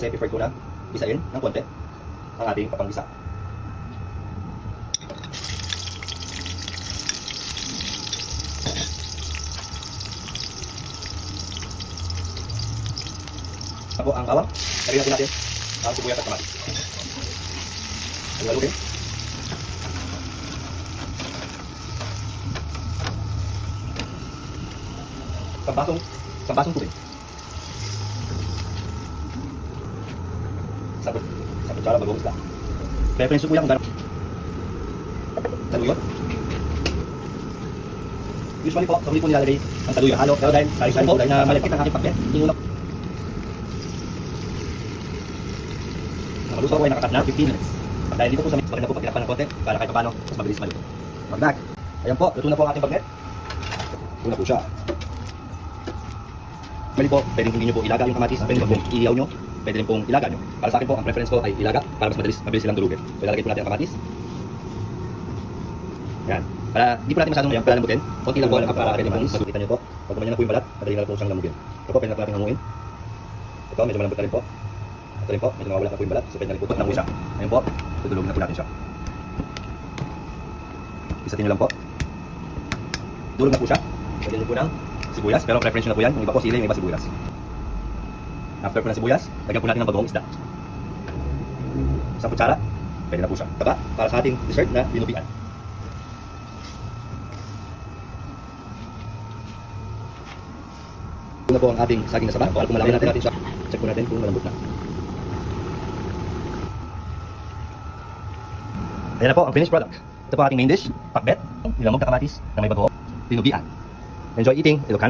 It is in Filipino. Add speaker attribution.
Speaker 1: Kasi prefer ko na isain ng konti ang ating papanggisa. Ako ang bawang. Lagyan natin ang sibuyas at kamatis. Haluin. Isang basong tubig. Sa kutsara bagong isda. Preference ko yung gano'n. Taluyo. Usually po, sa huli po nilalagay ang taluyo. Halo, pero dahil po, dahil na malagkit ang aking pakbet, tinulak. Maluto ko ay nakakat na 15 minutes. Dahil dito po sa maganda po pagkinapan ng konti para kahit paano mas mabilis maluto. Magdag. Ayan po, luto na po ang ating bagnet. Luto na po siya. Bali po, pwedeng hindi nyo po ilaga yung kamatis, pwede po iiyaw nyo, pwede rin pong ilaga nyo. Para sa akin po, ang preference ko ay ilaga para mas mabilis silang durugin. So ilalagay po natin ang kamatis. Yan. Para di po natin masyadong palambutin, konti lang po ang para pwede mas magulitan nyo po. Pag gumanyan na po yung balat, madali na lang po siyang lamugin. Ito po, pwede na po natin hanguin. Ito, medyo malambot na rin po. Ito rin po, medyo nawawala na po yung balat, so pwede na rin po na po siya. Ngayon po, tutulogin na po natin siya. Isatin nyo lang po. Durog na po siya. Pwede nyo po ng sibuyas, pero preference nyo na po yan. Yung iba po sili, yung iba sibuyas. After po ng sibuyas, lagyan po natin ng bagong isda. Sa kutsara, pwede na po siya. Saka, para sa ating dessert na dinupian. Ito na po ang ating saging na saba. Kung malaki natin siya, check po natin kung malambot na. Ayan na po ang finished product. Ito po ang ating main dish, pakbet, nilamog na kamatis na may bagoong, dinupian. Enjoy eating Ilocano.